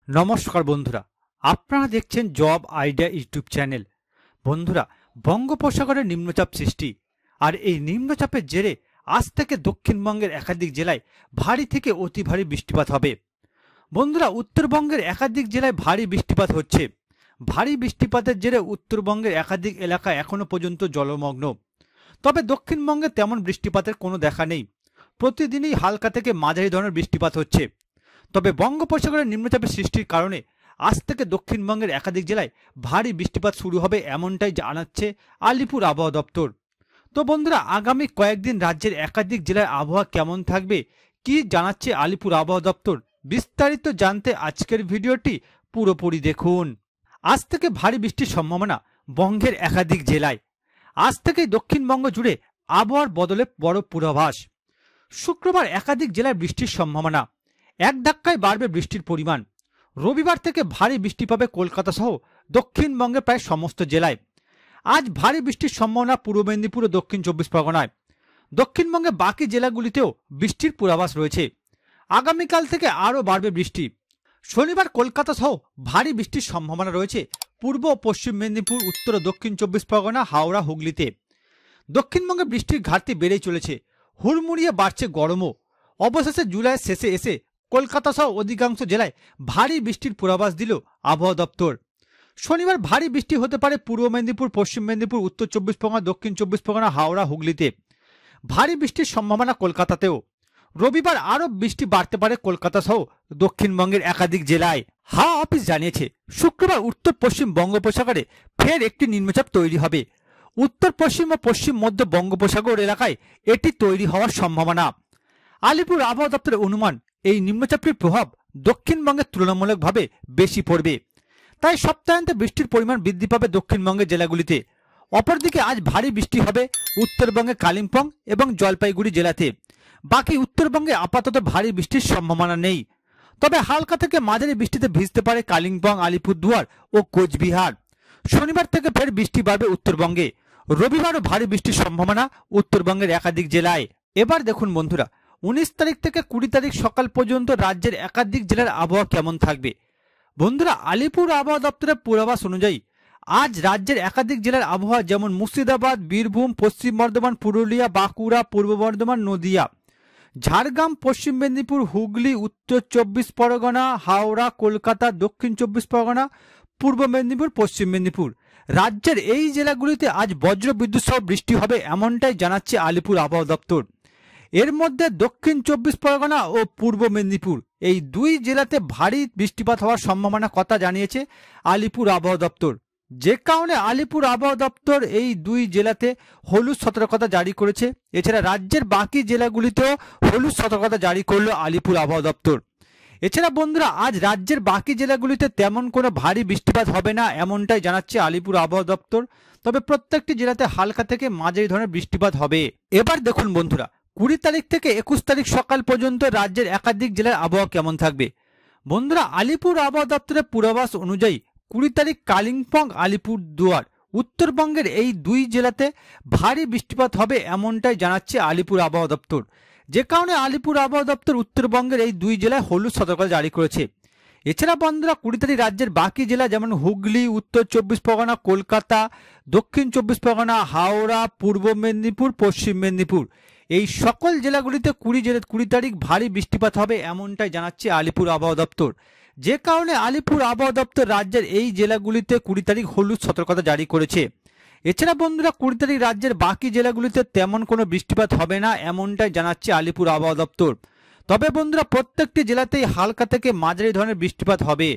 নমস্কার বন্ধুরা, আপনারা দেখছেন জব আইডিয়া ইউটিউব চ্যানেল। বন্ধুরা, বঙ্গোপসাগরে নিম্নচাপ সৃষ্টি, আর এই নিম্নচাপের জেরে আজ থেকে দক্ষিণবঙ্গের একাধিক জেলায় ভারী থেকে অতি ভারী বৃষ্টিপাত হবে। বন্ধুরা, উত্তরবঙ্গের একাধিক জেলায় ভারী বৃষ্টিপাত হচ্ছে। ভারী বৃষ্টিপাতের জেরে উত্তরবঙ্গের একাধিক এলাকা এখনো পর্যন্ত জলমগ্ন। তবে দক্ষিণবঙ্গে তেমন বৃষ্টিপাতের কোনো দেখা নেই। প্রতিদিনই হালকা থেকে মাঝারি ধরনের বৃষ্টিপাত হচ্ছে। তবে বঙ্গোপসাগরে নিম্নচাপের সৃষ্টির কারণে আজ থেকে দক্ষিণবঙ্গের একাধিক জেলায় ভারী বৃষ্টিপাত শুরু হবে, এমনটাই জানাচ্ছে আলিপুর আবহাওয়া দপ্তর। তো বন্ধুরা, আগামী কয়েকদিন রাজ্যের একাধিক জেলার আবহাওয়া কেমন থাকবে, কি জানাচ্ছে আলিপুর আবহাওয়া দপ্তর, বিস্তারিত জানতে আজকের ভিডিওটি পুরোপুরি দেখুন। আজ থেকে ভারী বৃষ্টির সম্ভাবনা বঙ্গের একাধিক জেলায়। আজ থেকেই দক্ষিণবঙ্গ জুড়ে আবহাওয়ার বদলে বড় পূর্বাভাস। শুক্রবার একাধিক জেলায় বৃষ্টির সম্ভাবনা, এক ধাক্কায় বাড়বে বৃষ্টির পরিমাণ। রবিবার থেকে ভারী বৃষ্টি পাবে কলকাতা সহ দক্ষিণবঙ্গের প্রায় সমস্ত জেলায়। আজ ভারী বৃষ্টির সম্ভাবনা পূর্ব মেদিনীপুর ও দক্ষিণ চব্বিশ পরগনায়। দক্ষিণবঙ্গে বাকি জেলাগুলিতেও বৃষ্টির পূর্বাভাস রয়েছে। আগামীকাল থেকে আরও বাড়বে বৃষ্টি। শনিবার কলকাতা সহ ভারী বৃষ্টির সম্ভাবনা রয়েছে পূর্ব ও পশ্চিম মেদিনীপুর, উত্তর ও দক্ষিণ চব্বিশ পরগনা, হাওড়া, হুগলিতে। দক্ষিণবঙ্গে বৃষ্টির ঘাটতি বেড়েই চলেছে, হুড়মুড়িয়ে বাড়ছে গরমও। অবশেষে জুলাইয়ের শেষে এসে কলকাতা সহ অধিকাংশ জেলায় ভারী বৃষ্টির পূর্বাভাস দিল আবহাওয়া দপ্তর। শনিবার ভারী বৃষ্টি হতে পারে পূর্ব মেদিনীপুর, পশ্চিম মেদিনীপুর, উত্তর চব্বিশ পরগনা, দক্ষিণ চব্বিশ পরগনা, হাওড়া, হুগলিতে। ভারী বৃষ্টির সম্ভাবনা কলকাতাতেও। রবিবার আরও বৃষ্টি বাড়তে পারে কলকাতা সহ দক্ষিণবঙ্গের একাধিক জেলায়। হাওয়া অফিস জানিয়েছে, শুক্রবার উত্তর পশ্চিম বঙ্গোপসাগরে ফের একটি নিম্নচাপ তৈরি হবে। উত্তর পশ্চিম ও পশ্চিম মধ্য বঙ্গোপসাগর এলাকায় এটি তৈরি হওয়ার সম্ভাবনা। আলিপুর আবহাওয়া দপ্তরের অনুমান, এই নিম্নচাপটির প্রভাব দক্ষিণবঙ্গের তুলনামূলকভাবে বেশি পড়বে। তাই সপ্তাহান্তে বৃষ্টির পরিমাণ বৃদ্ধি পাবে দক্ষিণবঙ্গের জেলাগুলিতে। অপরদিকে আজ ভারী বৃষ্টি হবে উত্তরবঙ্গে কালিম্পং এবং জলপাইগুড়ি জেলাতে। বাকি উত্তরবঙ্গে আপাতত ভারী বৃষ্টির সম্ভাবনা নেই। তবে হালকা থেকে মাঝারি বৃষ্টিতে ভিজতে পারে কালিম্পং, আলিপুরদুয়ার ও কোচবিহার। শনিবার থেকে ফের বৃষ্টি বাড়বে উত্তরবঙ্গে। রবিবারও ভারী বৃষ্টির সম্ভাবনা উত্তরবঙ্গের একাধিক জেলায়। এবার দেখুন বন্ধুরা, 19 তারিখ থেকে 20 তারিখ সকাল পর্যন্ত রাজ্যের একাধিক জেলার আবহাওয়া কেমন থাকবে। বন্ধুরা, আলিপুর আবহাওয়া দপ্তরের পূর্বাভাস অনুযায়ী আজ রাজ্যের একাধিক জেলার আবহাওয়া যেমন মুর্শিদাবাদ, বীরভূম, পশ্চিম বর্ধমান, পুরুলিয়া, বাঁকুড়া, পূর্ব বর্ধমান, নদিয়া, ঝাড়গ্রাম, পশ্চিম মেদিনীপুর, হুগলি, উত্তর চব্বিশ পরগনা, হাওড়া, কলকাতা, দক্ষিণ চব্বিশ পরগনা, পূর্ব মেদিনীপুর, পশ্চিম মেদিনীপুর, রাজ্যের এই জেলাগুলিতে আজ বজ্র বিদ্যুৎ সহ বৃষ্টি হবে, এমনটাই জানাচ্ছে আলিপুর আবহাওয়া দপ্তর। এর মধ্যে দক্ষিণ চব্বিশ পরগনা ও পূর্ব মেদিনীপুর এই দুই জেলাতে ভারী বৃষ্টিপাত হওয়ার সম্ভাবনা কথা জানিয়েছে আলিপুর আবহাওয়া দপ্তর। যে কারণে আলিপুর আবহাওয়া দপ্তর এই দুই জেলাতে হলুদ সতর্কতা জারি করেছে। এছাড়া রাজ্যের বাকি জেলাগুলিতেও হলুদ সতর্কতা জারি করলো আলিপুর আবহাওয়া দপ্তর। এছাড়া বন্ধুরা, আজ রাজ্যের বাকি জেলাগুলিতে তেমন কোনো ভারী বৃষ্টিপাত হবে না, এমনটাই জানাচ্ছে আলিপুর আবহাওয়া দপ্তর। তবে প্রত্যেকটি জেলাতে হালকা থেকে মাঝারি ধরনের বৃষ্টিপাত হবে। এবার দেখুন বন্ধুরা, 20 তারিখ থেকে 21 তারিখ সকাল পর্যন্ত রাজ্যের একাধিক জেলার আবহাওয়া কেমন থাকবে। বন্ধুরা, আলিপুর আবহাওয়া দপ্তরের পূর্বাভাস অনুযায়ী 20 তারিখ কালিম্পং, আলিপুরদুয়ার, উত্তরবঙ্গের এই দুই জেলাতে ভারী বৃষ্টিপাত হবে, এমনটাই জানাচ্ছে আলিপুর আবহাওয়া দপ্তর। যে কারণে আলিপুর আবহাওয়া দপ্তর উত্তরবঙ্গের এই দুই জেলায় হলুদ সতর্কতা জারি করেছে। এছাড়া বন্ধুরা, 20 তারিখ রাজ্যের বাকি জেলা যেমন হুগলি, উত্তর চব্বিশ পরগনা, কলকাতা, দক্ষিণ চব্বিশ পরগনা, হাওড়া, পূর্ব মেদিনীপুর, পশ্চিম মেদিনীপুর এই সকল জেলাগুলিতে 20 তারিখ ভারী বৃষ্টিপাত হবে, এমনটাই জানাচ্ছে আলিপুর আবহাওয়া দপ্তর। যে কারণে আলিপুর আবহাওয়া দপ্তর রাজ্যের এই জেলাগুলিতে 20 তারিখ হলুদ সতর্কতা জারি করেছে। এছাড়া বন্ধুরা, 20 তারিখ রাজ্যের বাকি জেলাগুলিতে তেমন কোনো বৃষ্টিপাত হবে না, এমনটাই জানাচ্ছে আলিপুর আবহাওয়া দপ্তর। তবে বন্ধুরা, প্রত্যেকটি জেলাতেই হালকা থেকে মাঝারি ধরনের বৃষ্টিপাত হবে।